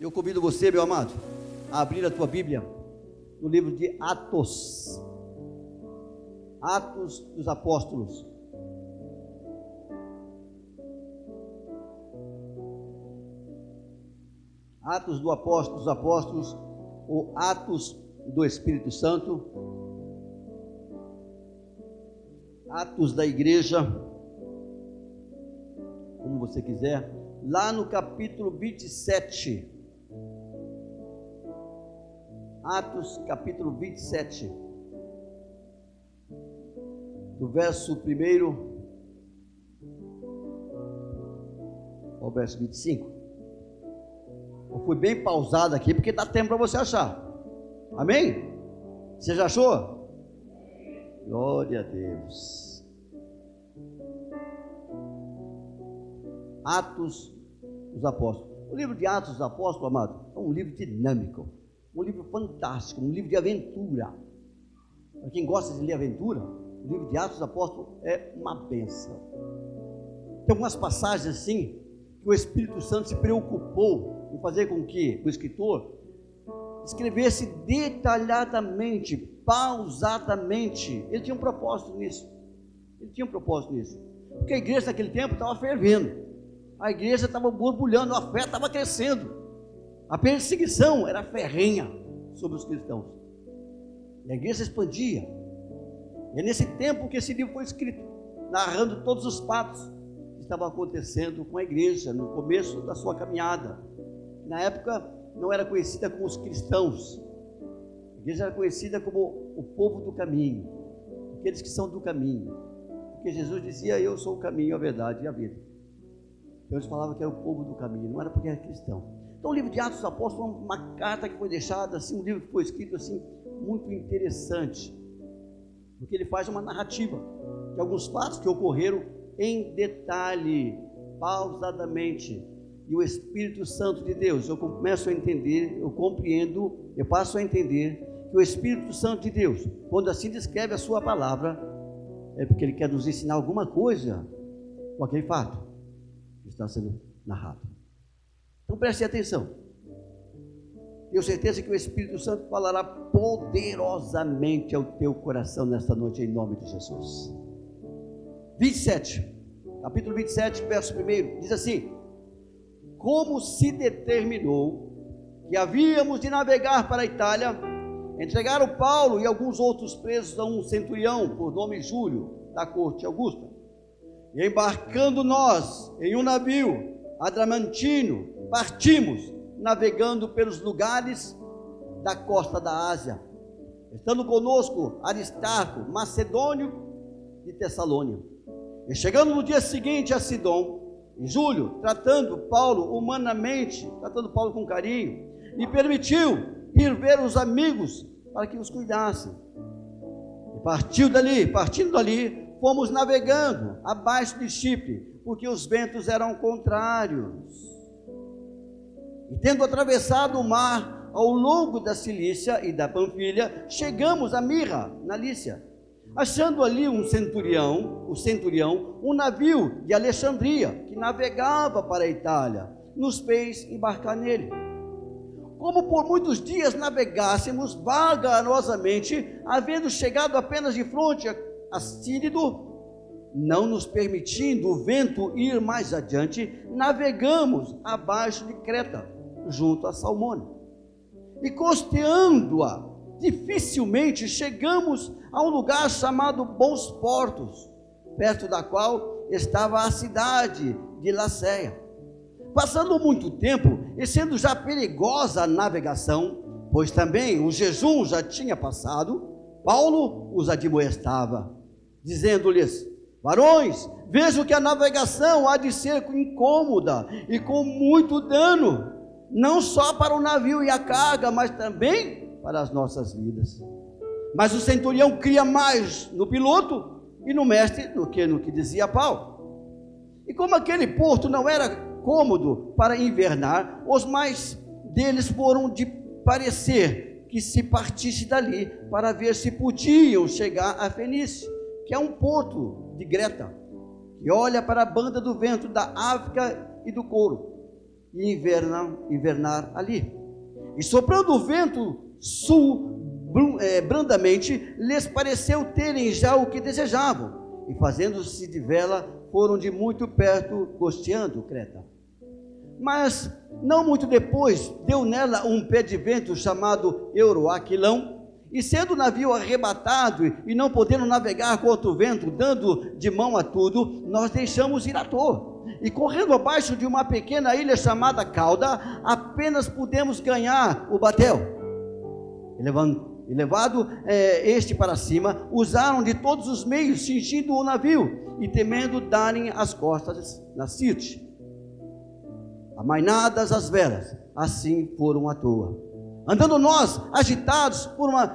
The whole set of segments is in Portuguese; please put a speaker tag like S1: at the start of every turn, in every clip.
S1: Eu convido você, meu amado, a abrir a tua Bíblia no livro de Atos. Atos dos Apóstolos. Atos dos Apóstolos, ou Atos do Espírito Santo, Atos da Igreja, como você quiser, lá no capítulo 27, Atos capítulo 27, do verso 1 ao verso 25. Eu fui bem pausado aqui, porque dá tempo para você achar. Amém? Você já achou? Glória a Deus. Atos dos Apóstolos. O livro de Atos dos Apóstolos, amado, é um livro dinâmico, um livro fantástico, um livro de aventura. Para quem gosta de ler aventura, o livro de Atos dos Apóstolos é uma bênção. Tem algumas passagens assim, que o Espírito Santo se preocupou em fazer com que o escritor escrevesse detalhadamente, pausadamente. Ele tinha um propósito nisso. Porque a igreja naquele tempo estava fervendo. A igreja estava borbulhando, a fé estava crescendo. A perseguição era ferrenha sobre os cristãos. E a igreja expandia. E é nesse tempo que esse livro foi escrito, narrando todos os fatos que estavam acontecendo com a igreja no começo da sua caminhada. Na época não era conhecida como os cristãos. A igreja era conhecida como o povo do caminho, aqueles que são do caminho. Porque Jesus dizia: eu sou o caminho, a verdade e a vida. Então eles falavam que era o povo do caminho, não era porque era cristão. Então o livro de Atos dos Apóstolos foi uma carta que foi deixada assim, um livro que foi escrito assim, muito interessante, porque ele faz uma narrativa de alguns fatos que ocorreram em detalhe, pausadamente. E o Espírito Santo de Deus, eu começo a entender, eu compreendo, eu passo a entender que o Espírito Santo de Deus, quando assim descreve a sua palavra, é porque ele quer nos ensinar alguma coisa com aquele fato que está sendo narrado. Então preste atenção. Tenho certeza que o Espírito Santo falará poderosamente ao teu coração nesta noite, em nome de Jesus. 27, capítulo 27, verso 1, diz assim: como se determinou que havíamos de navegar para a Itália, entregaram Paulo e alguns outros presos a um centurião, por nome Júlio, da corte Augusta. E embarcando nós em um navio adramantino, partimos, navegando pelos lugares da costa da Ásia, estando conosco Aristarco, macedônio de Tessalônia. E chegando no dia seguinte a Sidom, e Júlio, tratando Paulo humanamente, tratando Paulo com carinho, lhe permitiu ir ver os amigos para que os cuidassem. E partindo dali, fomos navegando abaixo de Chipre, porque os ventos eram contrários. E tendo atravessado o mar ao longo da Cilícia e da Panfilha, chegamos a Mirra, na Lícia, achando ali o centurião, um navio de Alexandria, que navegava para a Itália, nos fez embarcar nele. Como por muitos dias navegássemos vagarosamente, havendo chegado apenas de fronte a Círido, não nos permitindo o vento ir mais adiante, navegamos abaixo de Creta, junto a Salmone. E costeando-a, dificilmente chegamos a um lugar chamado Bons Portos, perto da qual estava a cidade de Lacéia. Passando muito tempo, e sendo já perigosa a navegação, pois também o jejum já tinha passado, Paulo os admoestava, dizendo-lhes: varões, vejo que a navegação há de ser incômoda e com muito dano, não só para o navio e a carga, mas também para as nossas vidas. Mas o centurião cria mais no piloto e no mestre do que no que dizia Paulo. E como aquele porto não era cômodo para invernar, os mais deles foram de parecer que se partisse dali para ver se podiam chegar a Fenícia, que é um porto de Creta, que olha para a banda do vento da África e do Couro. e invernar ali. E soprando o vento sul brandamente, lhes pareceu terem já o que desejavam, e fazendo-se de vela, foram de muito perto costeando Creta. Mas não muito depois, deu nela um pé de vento chamado Euroaquilão, e sendo o navio arrebatado e não podendo navegar contra o vento, dando de mão a tudo, nós deixamos ir à toa. E correndo abaixo de uma pequena ilha chamada Cauda, apenas pudemos ganhar o batel. Elevado este para cima, usaram de todos os meios, cingindo o navio, e temendo darem as costas na Sirte. Amainadas as velas, assim foram à toa. Andando nós, agitados por uma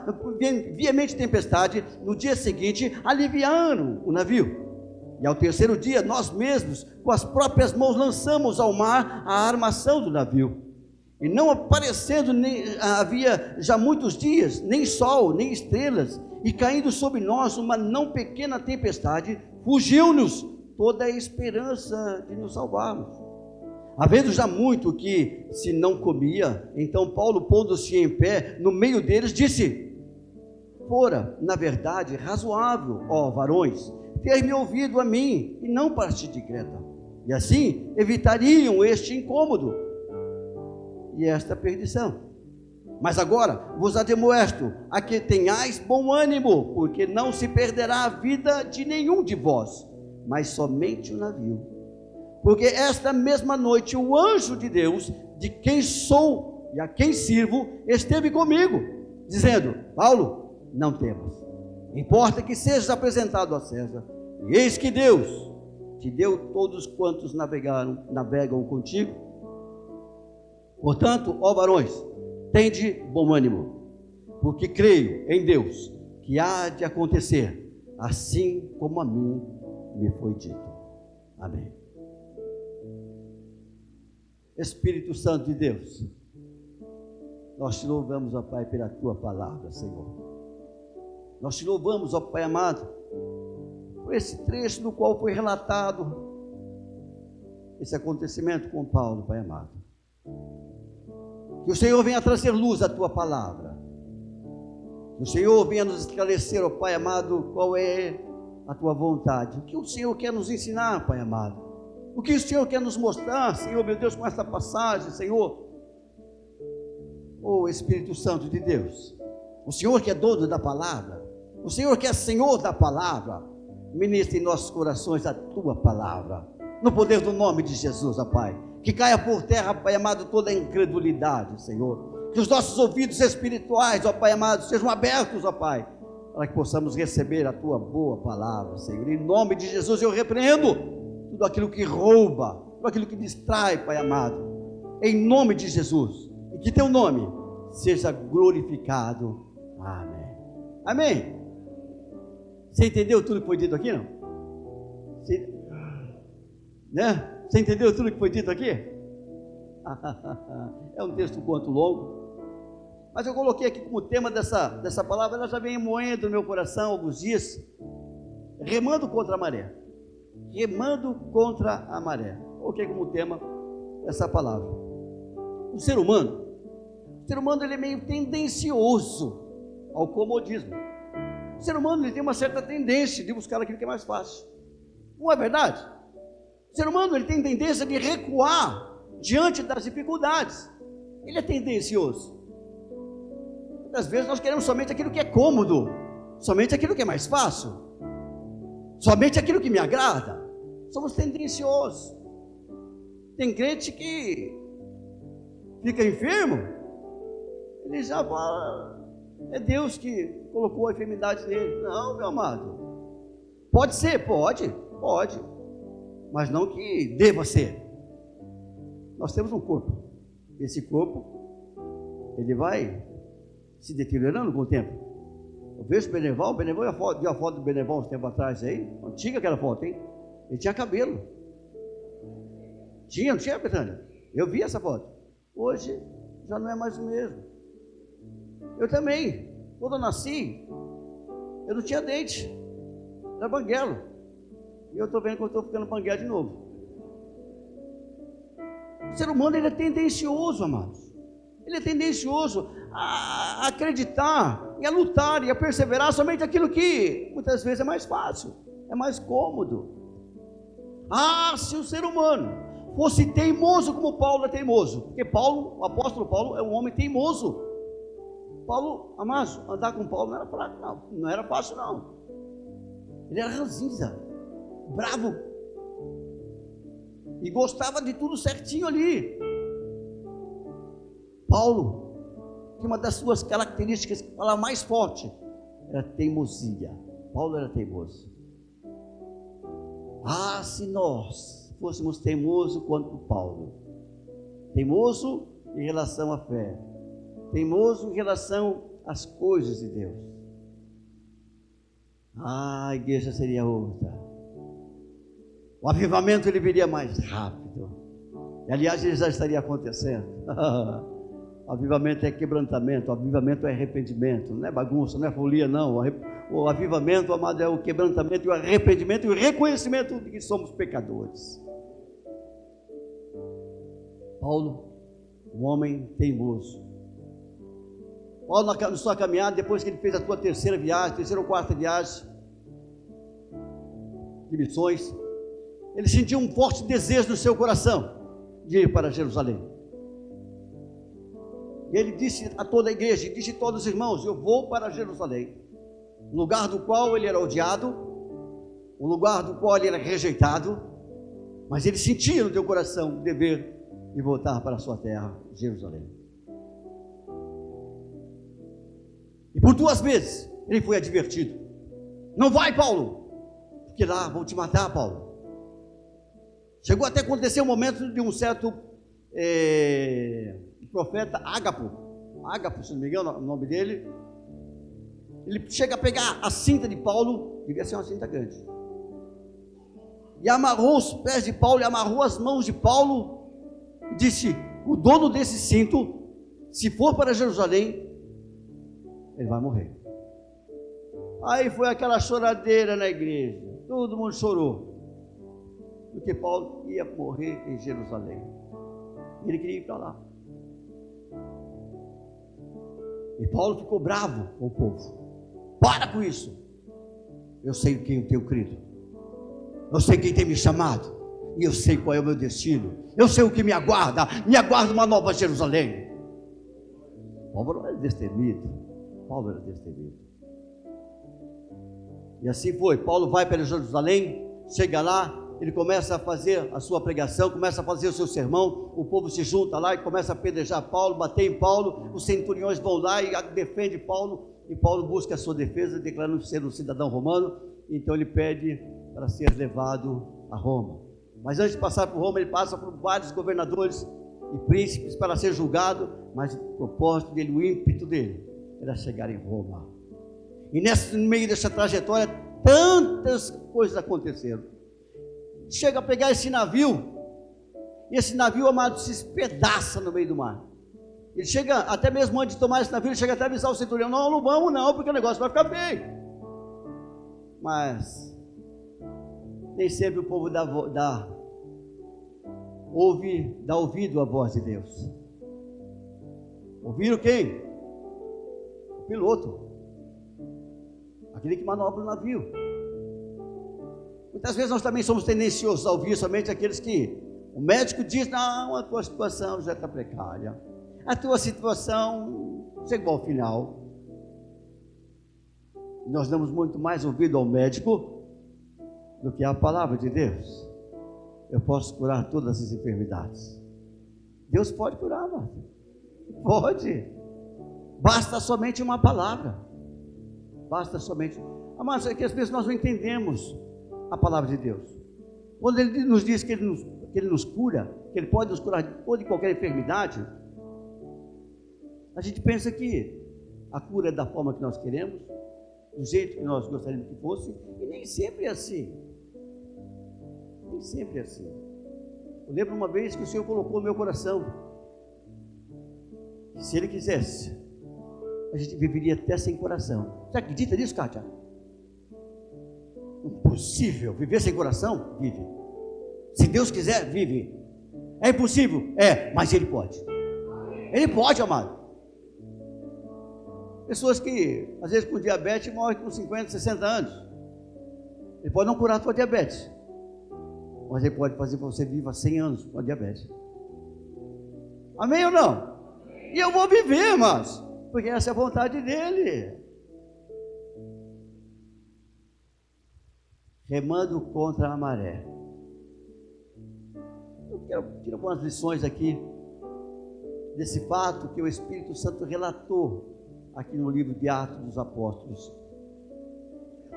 S1: veemente tempestade, no dia seguinte, aliviaram o navio. E ao terceiro dia, nós mesmos, com as próprias mãos, lançamos ao mar a armação do navio. E não aparecendo, havia já muitos dias, nem sol, nem estrelas, e caindo sobre nós uma não pequena tempestade, fugiu-nos toda a esperança de nos salvarmos. Havendo já muito que se não comia, então Paulo, pondo-se em pé no meio deles, disse: fora, na verdade, razoável, ó varões, ter-me ouvido a mim, e não partir de Creta, e assim evitariam este incômodo e esta perdição. Mas agora vos admoesto a que tenhais bom ânimo, porque não se perderá a vida de nenhum de vós, mas somente o navio. Porque esta mesma noite o anjo de Deus, de quem sou e a quem sirvo, esteve comigo, dizendo: Paulo, não temas, importa que sejas apresentado a César, e eis que Deus te deu todos quantos navegam contigo. Portanto, ó varões, tende bom ânimo, porque creio em Deus, que há de acontecer, assim como a mim me foi dito. Amém. Espírito Santo de Deus, nós te louvamos, ó Pai, pela Tua palavra, Senhor. Nós te louvamos, ó Pai amado, por esse trecho no qual foi relatado esse acontecimento com Paulo, Pai amado. Que o Senhor venha trazer luz à Tua palavra. Que o Senhor venha nos esclarecer, ó Pai amado, qual é a Tua vontade. O que o Senhor quer nos ensinar, Pai amado. O que o Senhor quer nos mostrar, Senhor, meu Deus, com esta passagem, Senhor. Oh, Espírito Santo de Deus, o Senhor que é dono da palavra, o Senhor que é Senhor da palavra, ministre em nossos corações a Tua palavra, no poder do nome de Jesus, ó Pai. Que caia por terra, Pai amado, toda a incredulidade, Senhor. Que os nossos ouvidos espirituais, ó Pai amado, sejam abertos, ó Pai, para que possamos receber a Tua boa palavra, Senhor. Em nome de Jesus eu repreendo tudo aquilo que rouba, tudo aquilo que distrai, Pai amado, em nome de Jesus, e que Teu nome seja glorificado. Amém. Amém. Você entendeu tudo que foi dito aqui, não? Você entendeu tudo que foi dito aqui? É um texto um quanto longo, mas eu coloquei aqui como tema dessa palavra. Ela já vem moendo no meu coração há alguns dias, remando contra a maré. Remando contra a maré. Coloquei como tema essa palavra. O ser humano ele é meio tendencioso ao comodismo. O ser humano ele tem uma certa tendência de buscar aquilo que é mais fácil. Não é verdade? O ser humano ele tem tendência de recuar diante das dificuldades. Ele é tendencioso. Muitas vezes nós queremos somente aquilo que é cômodo, somente aquilo que é mais fácil, somente aquilo que me agrada. Somos tendenciosos. Tem crente que fica enfermo, ele já fala: é Deus que colocou a enfermidade nele. Não, meu amado, pode ser, pode, mas não que deva ser. Nós temos um corpo, esse corpo ele vai se deteriorando com o tempo. Eu vejo o Beneval vi a foto do Beneval uns tempos atrás aí, antiga aquela foto, hein? Ele tinha cabelo. Não tinha, Betânia? Eu vi essa foto. Hoje já não é mais o mesmo. Eu também, quando eu nasci, eu não tinha dente, era banguelo. E eu estou vendo que eu estou ficando banguelo de novo. O ser humano, ele é tendencioso, amados. Ele é tendencioso a acreditar, e a lutar, e a perseverar somente aquilo que muitas vezes é mais fácil, é mais cômodo. Se o ser humano fosse teimoso como Paulo é teimoso, porque Paulo, o apóstolo Paulo, é um homem teimoso. Paulo, amados, andar com Paulo não era fácil, não era fácil, não. Ele era ranzinza, bravo, e gostava de tudo certinho ali. Paulo, que uma das suas características, a mais forte, era teimosia. Paulo era teimoso. Se nós fôssemos teimosos quanto Paulo, teimoso em relação à fé, teimoso em relação às coisas de Deus, a igreja seria outra. O avivamento ele viria mais rápido. E, aliás, ele já estaria acontecendo. O avivamento é quebrantamento, o avivamento é arrependimento, não é bagunça, não é folia, não. O avivamento, amado, é o quebrantamento e o arrependimento e o reconhecimento de que somos pecadores. Paulo, um homem teimoso. Paulo, na sua caminhada, depois que ele fez a sua terceira ou quarta viagem de missões, ele sentiu um forte desejo no seu coração de ir para Jerusalém. E ele disse a toda a igreja, disse a todos os irmãos: eu vou para Jerusalém, um lugar do qual ele era odiado, um lugar do qual ele era rejeitado, mas ele sentia no seu coração o dever de voltar para a sua terra, Jerusalém. E por 2 vezes ele foi advertido: não vai, Paulo, porque lá vão te matar, Paulo. Chegou até a acontecer um momento de um certo profeta Ágapo, se não me engano o nome dele. Ele chega a pegar a cinta de Paulo, devia ser uma cinta grande, e amarrou os pés de Paulo, e amarrou as mãos de Paulo, e disse: o dono desse cinto, se for para Jerusalém, ele vai morrer. Aí foi aquela choradeira na igreja, todo mundo chorou, porque Paulo ia morrer em Jerusalém, e ele queria ir para lá. E Paulo ficou bravo com o povo: para com isso, eu sei quem eu tenho crido, eu sei quem tem me chamado, e eu sei qual é o meu destino, eu sei o que me aguarda uma nova Jerusalém. Paulo era destemido, e assim foi. Paulo vai para Jerusalém, chega lá, ele começa a fazer a sua pregação, começa a fazer o seu sermão, o povo se junta lá e começa a apedrejar Paulo, bater em Paulo, os centuriões vão lá e defendem Paulo, e Paulo busca a sua defesa, declarando ser um cidadão romano. Então ele pede para ser levado a Roma, mas antes de passar por Roma, ele passa por vários governadores e príncipes para ser julgado, mas o propósito dele, o ímpeto dele, era chegar em Roma. E no meio dessa trajetória, tantas coisas aconteceram. Chega a pegar esse navio, e esse navio, amado, se espedaça no meio do mar. Ele chega, até mesmo antes de tomar esse navio, ele chega até a avisar o centurião: não vamos não, porque o negócio vai ficar feio. Mas nem sempre o povo dá ouvido à voz de Deus. Ouviram quem? O piloto, aquele que manobra o navio. Muitas vezes nós também somos tendenciosos a ouvir somente aqueles que o médico diz: não, a tua situação já está precária, a tua situação chegou ao final. Nós damos muito mais ouvido ao médico do que à palavra de Deus. Eu posso curar todas as enfermidades. Deus pode curar, Marta. Pode. Basta somente uma palavra. Basta somente. Mas é que às vezes nós não entendemos a palavra de Deus. Quando Ele nos diz que Ele nos cura, que Ele pode nos curar de qualquer enfermidade, a gente pensa que a cura é da forma que nós queremos, do jeito que nós gostaríamos que fosse, e nem sempre é assim. Nem sempre é assim. Eu lembro uma vez que o Senhor colocou no meu coração que se Ele quisesse, a gente viveria até sem coração. Você acredita nisso, Kátia? Impossível viver sem coração? Vive. Se Deus quiser, vive. É impossível? É, mas Ele pode. Ele pode, amado. Pessoas que, às vezes, com diabetes, morrem com 50, 60 anos. Ele pode não curar a tua diabetes, mas Ele pode fazer com que você viva 100 anos com a diabetes. Amém ou não? E eu vou viver, mas porque essa é a vontade dEle. Remando contra a maré. Eu quero tirar algumas lições aqui desse fato que o Espírito Santo relatou aqui no livro de Atos dos Apóstolos.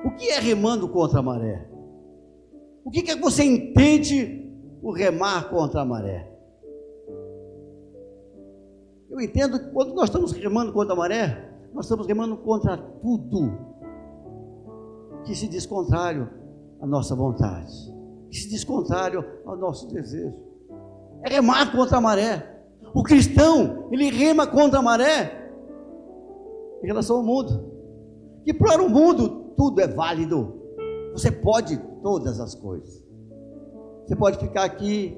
S1: O que é remando contra a maré? O que é que você entende por remar contra a maré? Eu entendo que quando nós estamos remando contra a maré, nós estamos remando contra tudo que se diz contrário à nossa vontade, que se diz contrário ao nosso desejo. É remar contra a maré. O cristão, ele rema contra a maré em relação ao mundo. Que para o mundo tudo é válido. Você pode todas as coisas. Você pode ficar aqui,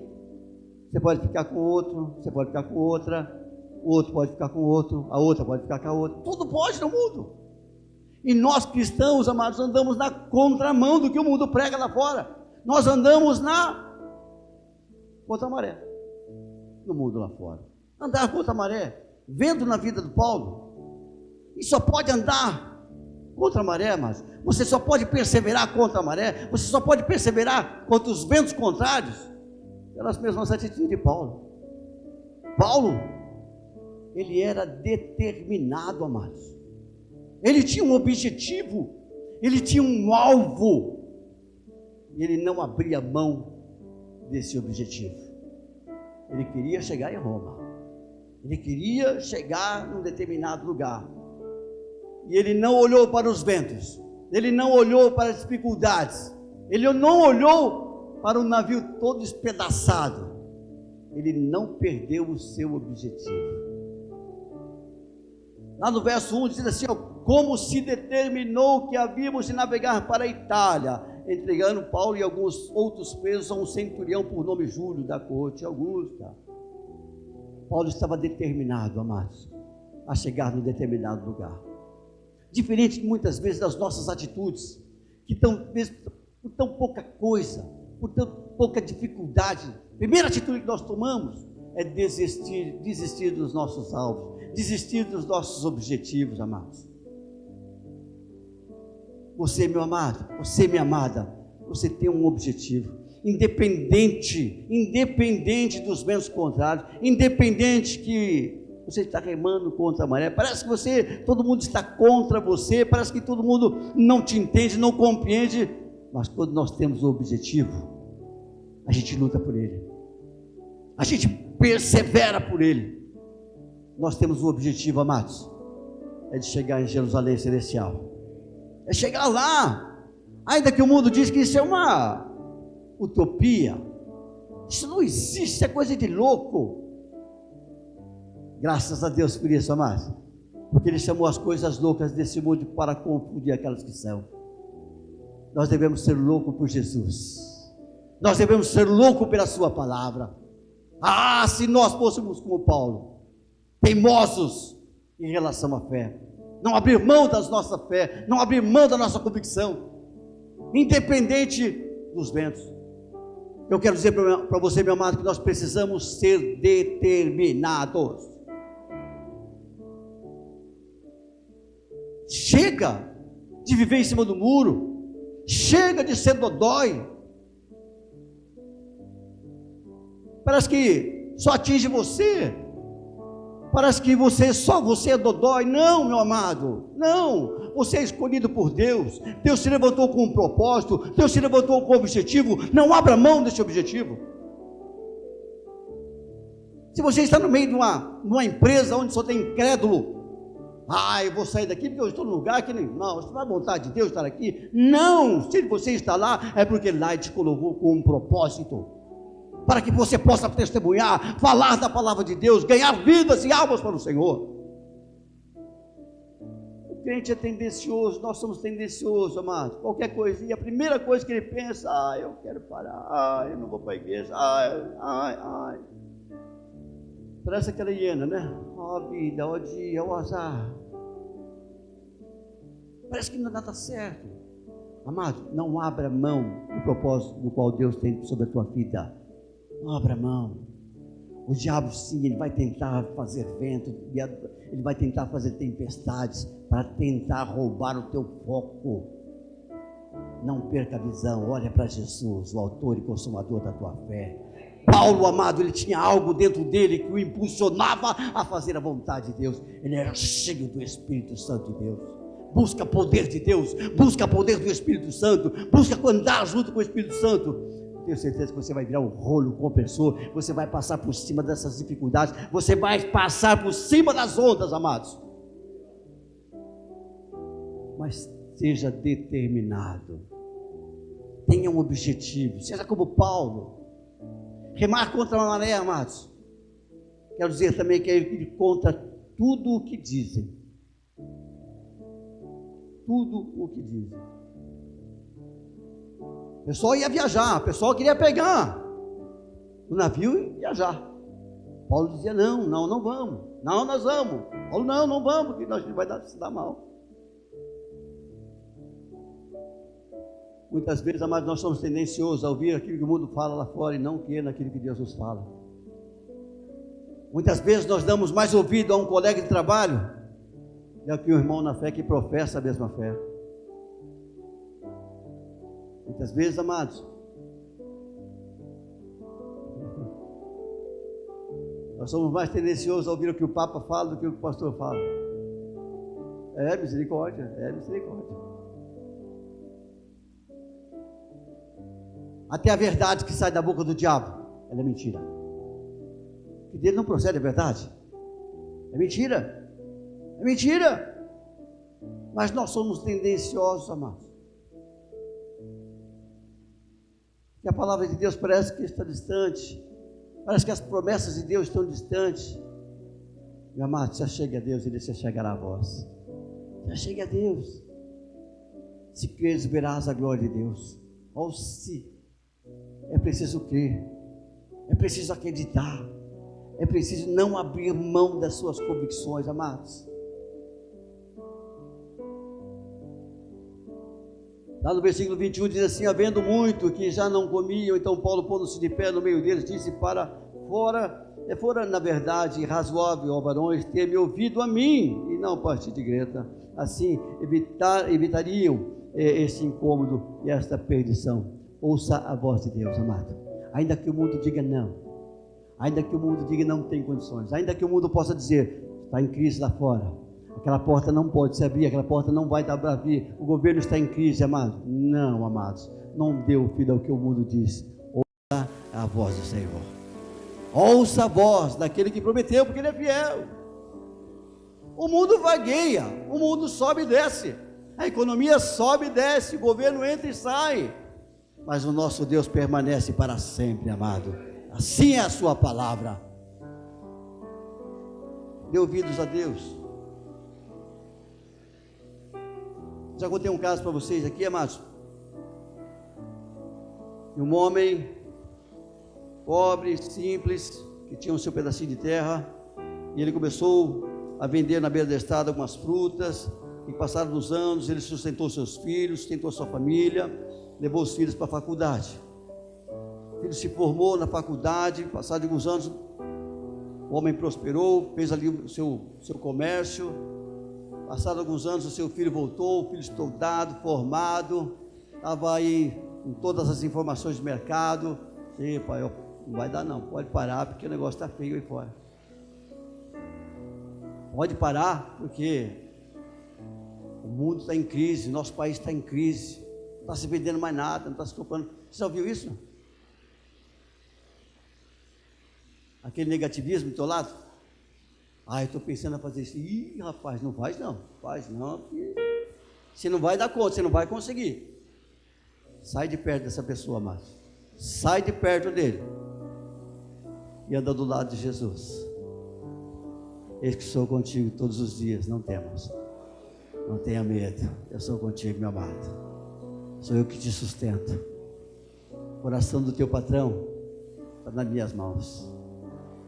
S1: você pode ficar com outro, você pode ficar com outra, o outro pode ficar com o outro, a outra pode ficar com a outra. Tudo pode no mundo. E nós cristãos, amados, andamos na contramão do que o mundo prega lá fora. Nós andamos na contra a maré no mundo lá fora. Andar contra a maré, vendo na vida do Paulo, e só pode andar contra a maré, mas você só pode perseverar contra a maré, você só pode perseverar contra os ventos contrários, pelas mesmas atitudes de Paulo. Paulo, ele era determinado, amados. Ele tinha um objetivo, ele tinha um alvo, e ele não abria mão desse objetivo. Ele queria chegar em Roma, ele queria chegar num determinado lugar, e ele não olhou para os ventos, ele não olhou para as dificuldades, ele não olhou para o navio todo espedaçado, ele não perdeu o seu objetivo. Lá no verso 1 diz assim: como se determinou que havíamos de navegar para a Itália, entregando Paulo e alguns outros presos a um centurião por nome Júlio, da corte Augusta. Paulo estava determinado, amados, a chegar num determinado lugar. Diferente muitas vezes das nossas atitudes, que por tão pouca coisa, por tão pouca dificuldade, a primeira atitude que nós tomamos é desistir dos nossos alvos, desistir dos nossos objetivos, amados. Você, meu amado, você, minha amada, você tem um objetivo, independente dos ventos contrários, independente que você está remando contra a maré, parece que todo mundo está contra você, parece que todo mundo não te entende, não compreende, mas quando nós temos o objetivo, a gente luta por ele, a gente persevera por ele. Nós temos um objetivo, amados, é de chegar em Jerusalém Celestial, é chegar lá, ainda que o mundo diz que isso é uma utopia, isso não existe, isso é coisa de louco. Graças a Deus por isso, amados, porque Ele chamou as coisas loucas desse mundo para confundir aquelas que são. Nós devemos ser loucos por Jesus, nós devemos ser loucos pela Sua palavra. Ah, se nós fôssemos como Paulo, teimosos em relação à fé, não abrir mão da nossa fé, não abrir mão da nossa convicção, independente dos ventos. Eu quero dizer para você, meu amado, que nós precisamos ser determinados. Chega de viver em cima do muro, chega de ser dodói. Parece que só atinge você, parece que só você é dodói. Não, meu amado, não, você é escolhido por Deus, Deus se levantou com um propósito, Deus se levantou com um objetivo, não abra mão desse objetivo. Se você está no meio de uma empresa onde só tem incrédulo, eu vou sair daqui porque eu estou num lugar que não, isso não é vontade de Deus estar aqui. Não, se você está lá, é porque lá Ele te colocou com um propósito, para que você possa testemunhar, falar da palavra de Deus, ganhar vidas e almas para o Senhor. crente é tendencioso, nós somos tendenciosos, amados. Qualquer coisinha, a primeira coisa que ele pensa, eu quero parar, eu não vou para a igreja, Parece aquela hiena, né? Vida, dia, azar. Parece que não dá nada certo. Amado, não abra mão do propósito do qual Deus tem sobre a tua vida. Não abra mão. O diabo, sim, ele vai tentar fazer vento, ele vai tentar fazer tempestades para tentar roubar o teu foco. Não perca a visão, olha para Jesus, o autor e consumador da tua fé. Paulo, amado, ele tinha algo dentro dele que o impulsionava a fazer a vontade de Deus. Ele era cheio do Espírito Santo de Deus. Busca poder de Deus, busca poder do Espírito Santo, busca andar junto com o Espírito Santo. Tenho certeza que você vai virar um rolo compressor, você vai passar por cima dessas dificuldades, você vai passar por cima das ondas, amados. Mas seja determinado, tenha um objetivo, seja como Paulo. Remar contra a maré, amados. Quero dizer também que ele conta tudo o que dizem. Tudo o que dizem. O pessoal ia viajar, o pessoal queria pegar o navio e viajar. Paulo dizia, não vamos. Não, nós vamos. Paulo, não vamos, porque nós vai se dar mal. Muitas vezes, amados, nós somos tendenciosos a ouvir aquilo que o mundo fala lá fora e não crer naquilo que Deus nos fala. Muitas vezes nós damos mais ouvido a um colega de trabalho do que um irmão na fé que professa a mesma fé. Muitas vezes, amados, nós somos mais tendenciosos a ouvir o que o Papa fala do que o que o pastor fala. É misericórdia. Até a verdade que sai da boca do diabo, ela é mentira. Que dele não procede a verdade. É mentira. Mas nós somos tendenciosos, amados. Que a palavra de Deus parece que está distante. Parece que as promessas de Deus estão distantes. Meu amado, se achegue a Deus, Ele se achegará a vós. Se achegue a Deus. Se creres, verás a glória de Deus. Ou se é preciso crer, é preciso acreditar, é preciso não abrir mão das suas convicções, amados. Lá no versículo 21 diz assim: havendo muito que já não comiam, então Paulo, pondo-se de pé no meio deles, disse para fora na verdade razoável, ó varões, ter-me ouvido a mim, e não partir de Greta, assim evitariam este incômodo e esta perdição. Ouça a voz de Deus, amado. Ainda que o mundo diga não, ainda que o mundo diga não tem condições, ainda que o mundo possa dizer, está em crise lá fora, aquela porta não pode se abrir, aquela porta não vai dar para abrir, o governo está em crise, amado. Não, amados, não dê ouvido ao que o mundo diz. Ouça a voz do Senhor. Ouça a voz daquele que prometeu, porque Ele é fiel. O mundo vagueia, o mundo sobe e desce, a economia sobe e desce, o governo entra e sai, mas o nosso Deus permanece para sempre, amado. Assim é a sua palavra. Dê ouvidos a Deus. Já contei um caso para vocês aqui, amados. De um homem pobre, simples, que tinha o seu pedacinho de terra, e ele começou a vender na beira da estrada algumas frutas, e passaram os anos, ele sustentou seus filhos, sustentou sua família, levou os filhos para a faculdade. O filho se formou na faculdade, passados alguns anos, o homem prosperou, fez ali o seu comércio. Passados alguns anos, o seu filho voltou, o filho estudado, formado, estava aí com todas as informações de mercado. E pai, não vai dar não, pode parar, porque o negócio está feio aí fora. Pode parar, porque o mundo está em crise, nosso país está em crise, não está se vendendo mais nada, não está se comprando. Você já ouviu isso? Aquele negativismo do teu lado? Eu estou pensando em fazer isso. Ih, rapaz, não faz não, você não vai dar conta, você não vai conseguir. Sai de perto dessa pessoa, amado. Sai de perto dele e anda do lado de Jesus. Eis que sou contigo todos os dias, não temas. Não tenha medo, eu sou contigo, meu amado. Sou eu que te sustento. O coração do teu patrão está nas minhas mãos.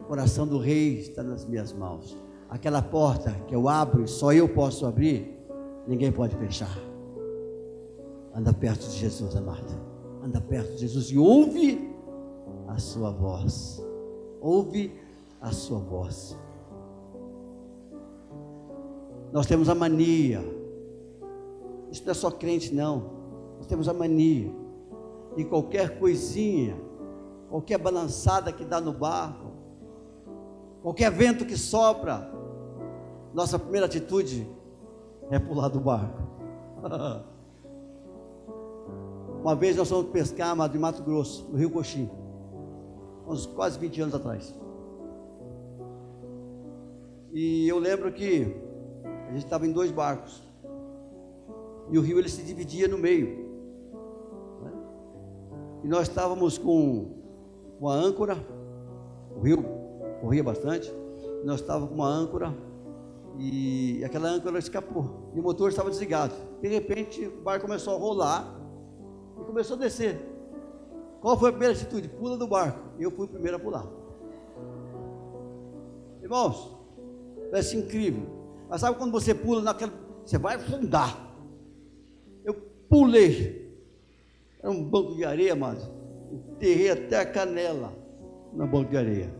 S1: O coração do rei está nas minhas mãos. Aquela porta que eu abro e só eu posso abrir, ninguém pode fechar. Anda perto de Jesus, amado. Anda perto de Jesus e ouve a sua voz. Ouve a sua voz. Nós temos a mania, isso não é só crente não, nós temos a mania de qualquer coisinha, qualquer balançada que dá no barco, qualquer vento que sopra, nossa primeira atitude é pular do barco. Uma vez nós fomos pescar, amado, em Mato Grosso, no Rio Coxim, uns quase 20 anos atrás, e eu lembro que a gente estava em 2 barcos, e o rio ele se dividia no meio, né? E nós estávamos com uma âncora, o rio corria bastante, nós estávamos com uma âncora, e aquela âncora escapou, e o motor estava desligado. De repente o barco começou a rolar, e começou a descer. Qual foi a primeira atitude? Pula do barco. Eu fui o primeiro a pular. Irmãos, parece incrível, mas sabe quando você pula naquela, você vai afundar. Eu pulei, era um banco de areia, mas enterrei até a canela no banco de areia,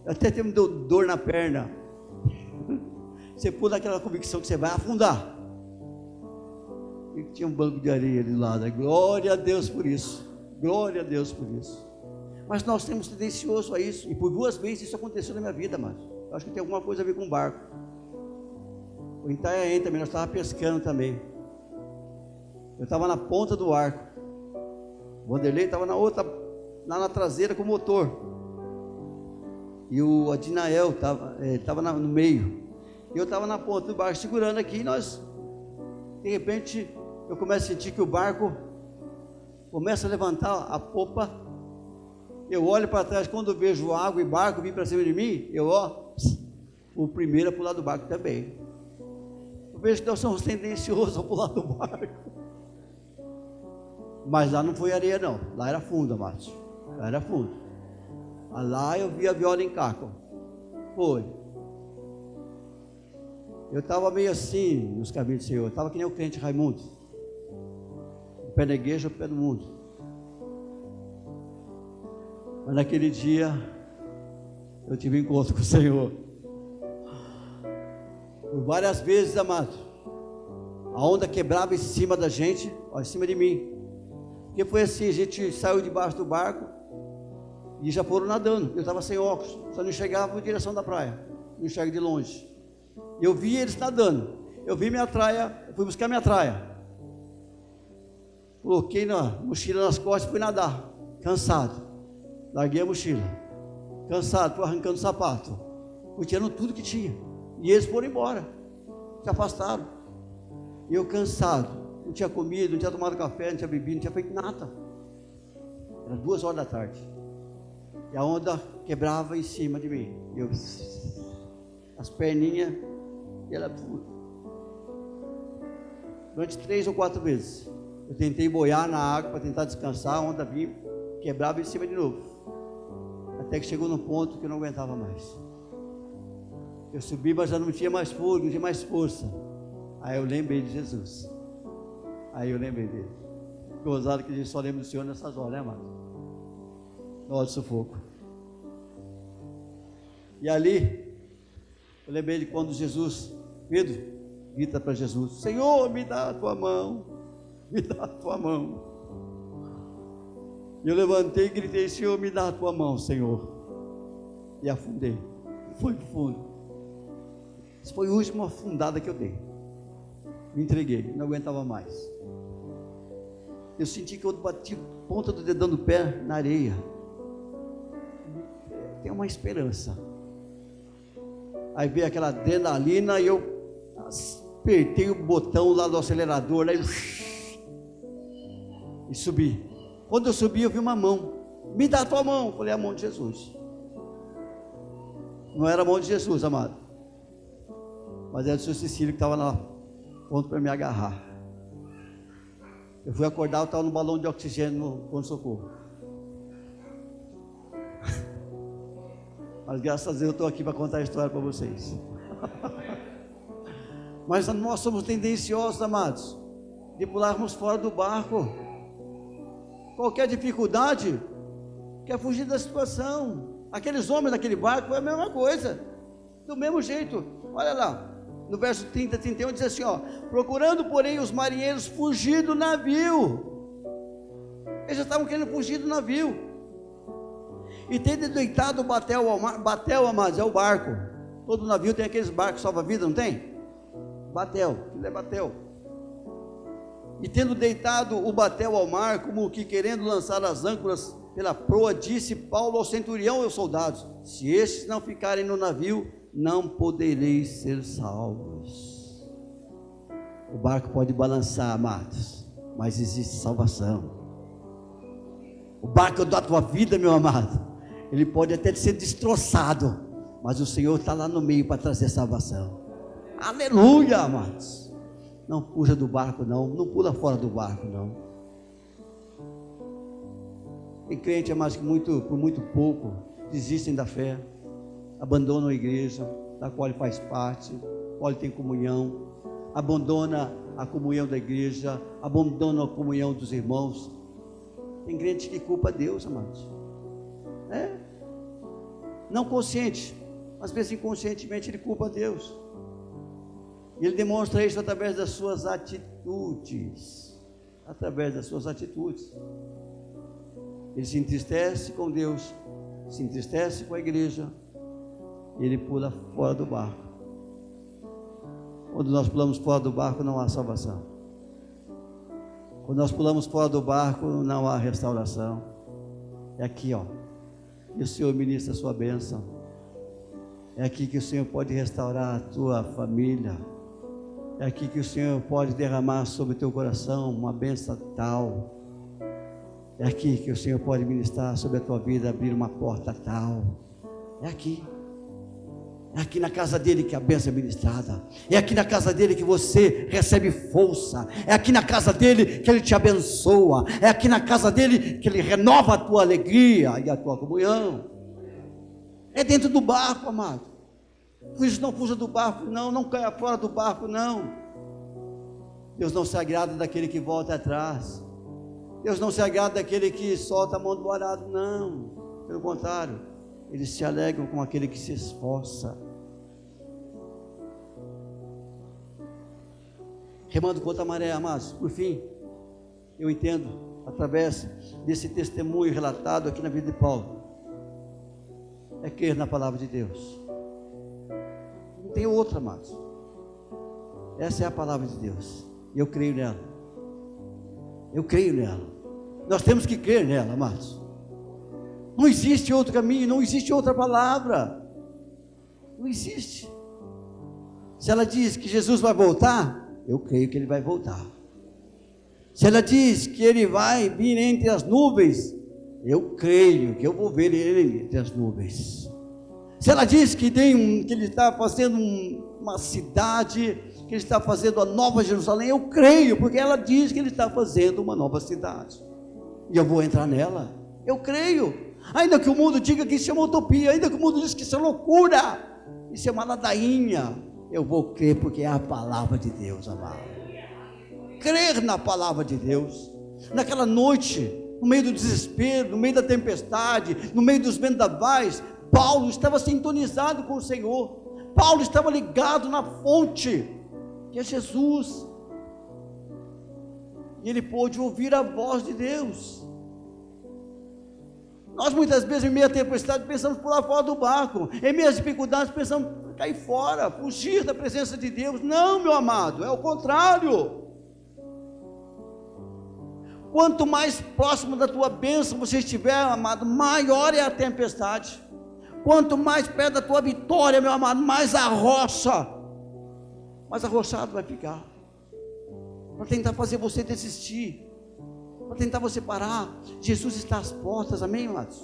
S1: até me deu dor na perna. Você pula naquela convicção que você vai afundar, e tinha um banco de areia ali do lado. Glória a Deus por isso, glória a Deus por isso. Mas nós temos tendencioso a isso, e por 2 vezes isso aconteceu na minha vida, mas eu acho que tem alguma coisa a ver com o barco. Em Itanhaém também, nós estávamos pescando também. Eu estava na ponta do arco, o Vanderlei estava na outra, lá na traseira com o motor, e o Adinael estava no meio, e eu estava na ponta do barco segurando aqui, e nós, de repente, eu começo a sentir que o barco começa a levantar a popa. Eu olho para trás, quando eu vejo água e barco vir para cima de mim, eu o primeiro a pular do barco também. Eu vejo que nós somos tendenciosos a pular do barco. Mas lá não foi areia não, lá era fundo, Márcio. Lá era fundo. Lá eu vi a viola em caco. Foi. Eu estava meio assim nos caminhos do Senhor. Eu estava que nem o crente Raimundo. O pé da igreja, o pé do mundo. Mas naquele dia eu tive encontro com o Senhor. Por várias vezes, amado, a onda quebrava em cima da gente, em cima de mim. Porque foi assim, a gente saiu debaixo do barco e já foram nadando. Eu estava sem óculos, só não enxergava em direção da praia, não enxergo de longe. Eu vi eles nadando, eu vi minha traia, fui buscar minha traia, coloquei na mochila nas costas e fui nadar, cansado. Larguei a mochila, cansado, fui arrancando o sapato, fui tirando tudo que tinha, e eles foram embora, se afastaram. E eu cansado, não tinha comido, não tinha tomado café, não tinha bebido, não tinha feito nada. Era 2 horas da tarde, e a onda quebrava em cima de mim, eu, as perninhas, e ela, durante 3 ou 4 vezes, eu tentei boiar na água para tentar descansar, a onda vinha, quebrava em cima de novo, até que chegou num ponto que eu não aguentava mais. Eu subi, mas já não tinha mais fogo, não tinha mais força. Aí eu lembrei de Jesus, aí eu lembrei dele. Gozado que a gente só lembra do Senhor nessas horas, né, amado? Na hora do sufoco. E ali eu lembrei de quando Pedro grita para Jesus: Senhor, me dá a tua mão, me dá a tua mão. E eu levantei e gritei: Senhor, me dá a tua mão, Senhor. E afundei, fui para o fundo. Essa foi a última afundada que eu dei. Me entreguei, não aguentava mais. Eu senti que eu bati a ponta do dedão do pé na areia. Tem uma esperança. Aí veio aquela adrenalina e eu apertei o botão lá do acelerador lá, e subi. Quando eu subi, eu vi uma mão. Me dá a tua mão. Eu falei: a mão de Jesus. Não era a mão de Jesus, amado, mas era o seu Cecílio que estava lá pronto para me agarrar. Eu fui acordar, eu estava no balão de oxigênio no pronto-socorro. Mas graças a Deus eu estou aqui para contar a história para vocês. Mas nós somos tendenciosos, amados, de pularmos fora do barco. Qualquer dificuldade, quer fugir da situação. Aqueles homens naquele barco é a mesma coisa, do mesmo jeito. Olha lá, no verso 30, 31 diz assim, ó: procurando porém os marinheiros fugir do navio. Eles já estavam querendo fugir do navio. E tendo deitado o batel ao mar. Batel, amados, é o barco. Todo navio tem aqueles barcos salva-vida, não tem? Batel, aquilo é batel. E tendo deitado o batel ao mar, como que querendo lançar as âncoras pela proa, disse Paulo ao centurião e aos soldados: se estes não ficarem no navio, não podereis ser salvos. O barco pode balançar, amados, mas existe salvação. O barco da tua vida, meu amado, ele pode até ser destroçado, mas o Senhor está lá no meio para trazer salvação. Aleluia, amados. Não fuja do barco, não pula fora do barco, não. Tem crente, amados, que por muito pouco desistem da fé, abandonam a igreja da qual ele faz parte, qual ele tem comunhão, abandona a comunhão da igreja, abandona a comunhão dos irmãos. Tem crente que culpa Deus, amados. Não consciente, às vezes inconscientemente ele culpa Deus. E ele demonstra isso através das suas atitudes. Através das suas atitudes. Ele se entristece com Deus, se entristece com a igreja, e ele pula fora do barco. Quando nós pulamos fora do barco, não há salvação. Quando nós pulamos fora do barco, não há restauração. É aqui, ó, que o Senhor ministra a sua bênção. É aqui que o Senhor pode restaurar a tua família. É aqui que o Senhor pode derramar sobre o teu coração uma bênção tal. É aqui que o Senhor pode ministrar sobre a tua vida, abrir uma porta tal. É aqui. É aqui na casa dele que a bênção é ministrada. É aqui na casa dele que você recebe força. É aqui na casa dele que ele te abençoa. É aqui na casa dele que ele renova a tua alegria e a tua comunhão. É dentro do barco, amado. Por isso não fuja do barco, não caia fora do barco, não. Deus não se agrada daquele que volta atrás. Deus não se agrada daquele que solta a mão do arado, não. Pelo contrário, eles se alegram com aquele que se esforça. Remando contra a maré, amados. Por fim, eu entendo, através desse testemunho relatado aqui na vida de Paulo, é crer na palavra de Deus. Não tem outra, amados. Essa é a palavra de Deus. E eu creio nela. Eu creio nela. Nós temos que crer nela, amados. Não existe outro caminho, não existe outra palavra. Não existe. Se ela diz que Jesus vai voltar, eu creio que ele vai voltar. Se ela diz que ele vai vir entre as nuvens, eu creio que eu vou ver ele entre as nuvens. Se ela diz que ele está fazendo uma cidade, que ele está fazendo a nova Jerusalém, eu creio, porque ela diz que ele está fazendo uma nova cidade. E eu vou entrar nela. Eu creio. Ainda que o mundo diga que isso é uma utopia, ainda que o mundo diga que isso é loucura, isso é uma ladainha, eu vou crer, porque é a palavra de Deus, amado. Crer na palavra de Deus. Naquela noite, no meio do desespero, no meio da tempestade, no meio dos vendavais, Paulo estava sintonizado com o Senhor. Paulo estava ligado na fonte, que é Jesus. E ele pôde ouvir a voz de Deus. Nós muitas vezes, em meio à tempestade, pensamos pular fora do barco. Em meio às dificuldades, pensamos cair fora, fugir da presença de Deus. Não, meu amado, é o contrário. Quanto mais próximo da tua bênção você estiver, amado, maior é a tempestade. Quanto mais perto da tua vitória, meu amado, mais arrochado vai ficar, para tentar fazer você desistir, para tentar você parar. Jesus está às portas, amém, amados?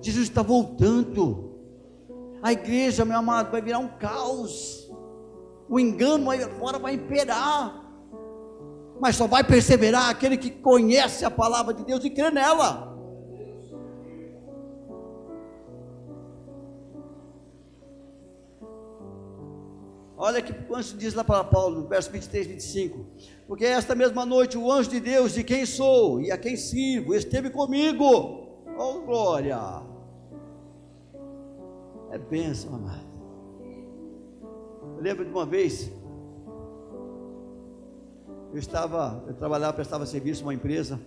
S1: Jesus está voltando. A igreja, meu amado, vai virar um caos. O engano aí fora vai imperar. Mas só vai perseverar aquele que conhece a palavra de Deus e crê nela. Olha que antes diz lá para Paulo, no verso 23, 25. Porque esta mesma noite o anjo de Deus, de quem sou e a quem sirvo, esteve comigo. Oh, glória! É bênção, amado. Eu lembro de uma vez, eu trabalhava, prestava serviço numa empresa.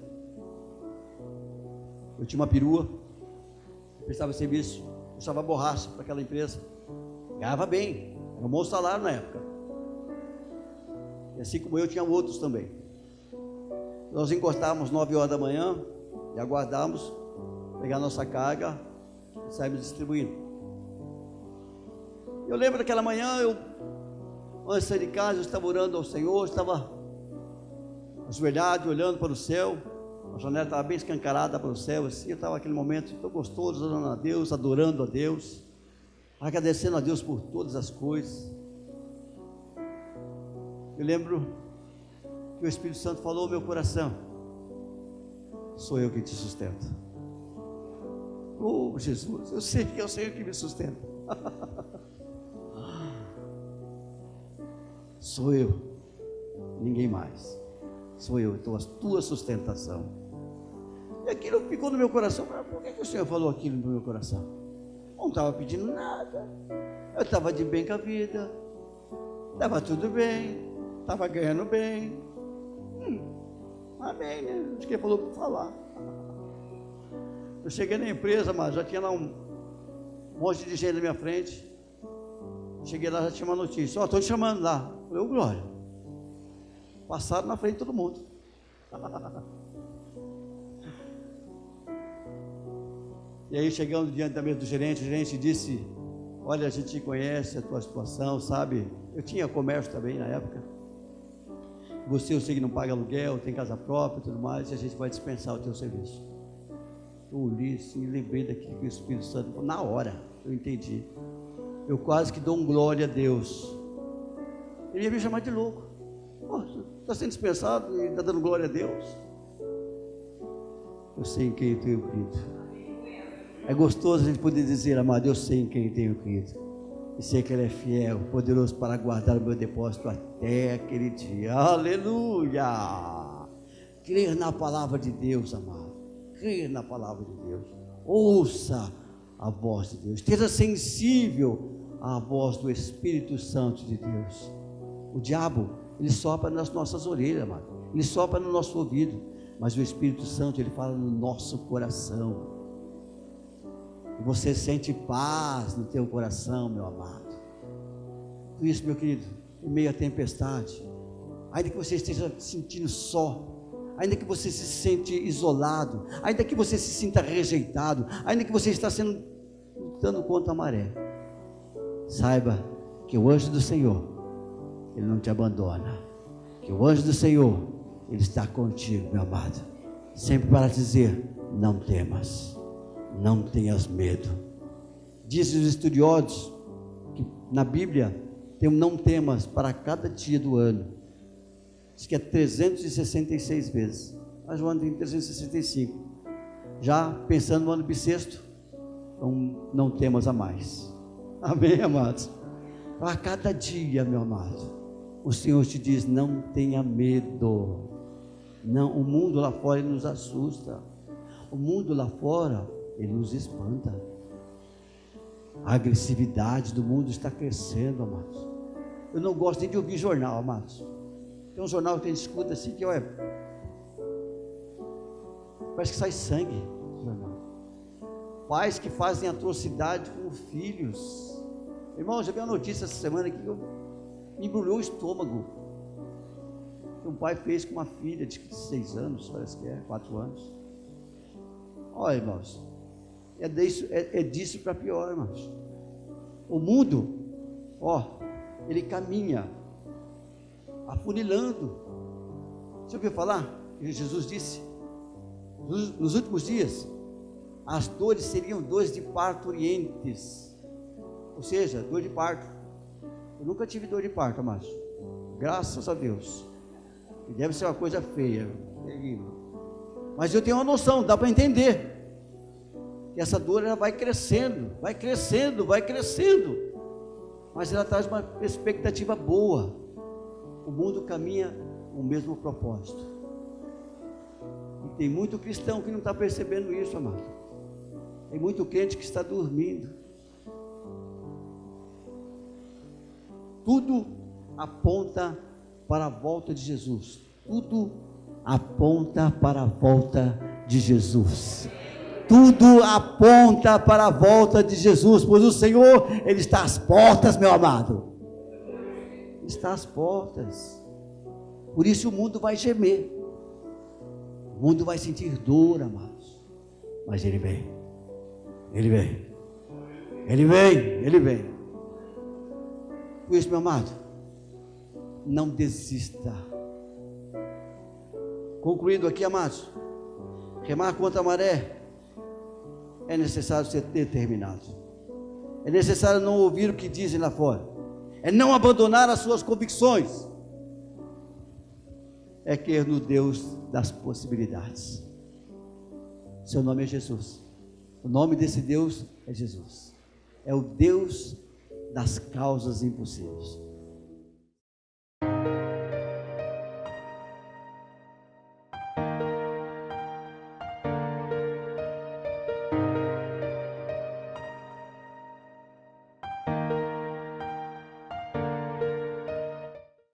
S1: Eu tinha uma perua, prestava serviço, puxava borracha para aquela empresa. Ganhava bem, era um bom salário na época. E assim como eu, tinha outros também. Nós encostávamos 9 horas da manhã e aguardávamos pegar nossa carga e saímos distribuindo. Eu lembro daquela manhã, antes de sair de casa, eu estava orando ao Senhor, estava ajoelhado, olhando para o céu. A janela estava bem escancarada para o céu, assim. Eu estava naquele momento tão gostoso, orando a Deus, adorando a Deus, agradecendo a Deus por todas as coisas. Eu lembro que o Espírito Santo falou ao meu coração: sou eu que te sustento. Oh, Jesus, eu sei que é o Senhor que me sustenta. Sou eu, ninguém mais. Sou eu, então a tua sustentação. E aquilo ficou no meu coração. Por que o Senhor falou aquilo no meu coração? Não estava pedindo nada. Eu estava de bem com a vida. Estava tudo bem. Estava ganhando bem. Amém, né? Acho que ele falou para falar. Eu cheguei na empresa, mas já tinha lá um monte de gente na minha frente. Cheguei lá, já tinha uma notícia: estou te chamando lá. Eu falei: ô glória. Passaram na frente de todo mundo. E aí chegando diante da mesa do gerente, o gerente disse: olha, a gente te conhece, a tua situação, sabe? Eu tinha comércio também na época. Você, eu sei que não paga aluguel, tem casa própria e tudo mais, e a gente vai dispensar o teu serviço. Eu li assim, lembrei daquilo que o Espírito Santo falou. Na hora, eu entendi. Eu quase que dou um glória a Deus. Ele ia me chamar de louco. Está sendo dispensado e está dando glória a Deus. Eu sei em quem eu tenho crido. É gostoso a gente poder dizer: amado, eu sei em quem eu tenho crido, e sei que Ele é fiel, poderoso para guardar o meu depósito até aquele dia. Aleluia! Crer na palavra de Deus, amado. Crer na palavra de Deus. Ouça a voz de Deus. Esteja sensível à voz do Espírito Santo de Deus. O diabo, ele sopra nas nossas orelhas, amado. Ele sopra no nosso ouvido. Mas o Espírito Santo, ele fala no nosso coração. E você sente paz no teu coração, meu amado. Por isso, meu querido, em meio à tempestade, ainda que você esteja se sentindo só, ainda que você se sente isolado, ainda que você se sinta rejeitado, ainda que você está lutando contra a maré, saiba que o anjo do Senhor, ele não te abandona. Que o anjo do Senhor, ele está contigo, meu amado, sempre para dizer: não temas, não tenhas medo. Dizem os estudiosos que na Bíblia tem um não temas para cada dia do ano. Diz que é 366 vezes, mas o ano tem 365. Já pensando no ano bissexto, então não temas a mais. Amém, amados? Para cada dia, meu amado, o Senhor te diz: não tenha medo. Não, o mundo lá fora ele nos assusta. O mundo lá fora ele nos espanta. A agressividade do mundo está crescendo, amados. Eu não gosto nem de ouvir jornal, amados. Tem um jornal que a gente escuta assim que, olha, parece que sai sangue do jornal. Pais que fazem atrocidade com filhos. Irmão, já vi uma notícia essa semana que me embrulhou o estômago. Que um pai fez com uma filha de 6 anos, parece que 4 anos. Olha, irmãos, é disso para pior, irmãos. O mundo, ele caminha afunilando. Você ouviu falar? Jesus disse: nos últimos dias, as dores seriam dores de parto orientes. Ou seja, dor de parto. Eu nunca tive dor de parto, amados. Graças a Deus. E deve ser uma coisa feia, terrível. Mas eu tenho uma noção, dá para entender. Que essa dor ela vai crescendo, vai crescendo, vai crescendo. Mas ela traz uma expectativa boa. O mundo caminha com o mesmo propósito. E tem muito cristão que não está percebendo isso, amado. Tem muito crente que está dormindo. Tudo aponta para a volta de Jesus. Tudo aponta para a volta de Jesus. Tudo aponta para a volta de Jesus, pois o Senhor, Ele está às portas, meu amado. Está às portas. Por isso o mundo vai gemer. O mundo vai sentir dor, amados. Mas Ele vem. Ele vem. Ele vem. Ele vem. Por isso, meu amado, não desista. Concluindo aqui, amados, remar contra a maré é necessário ser determinado. É necessário não ouvir o que dizem lá fora. É não abandonar as suas convicções. É crer no Deus das possibilidades. Seu nome é Jesus. O nome desse Deus é Jesus. É o Deus das causas impossíveis.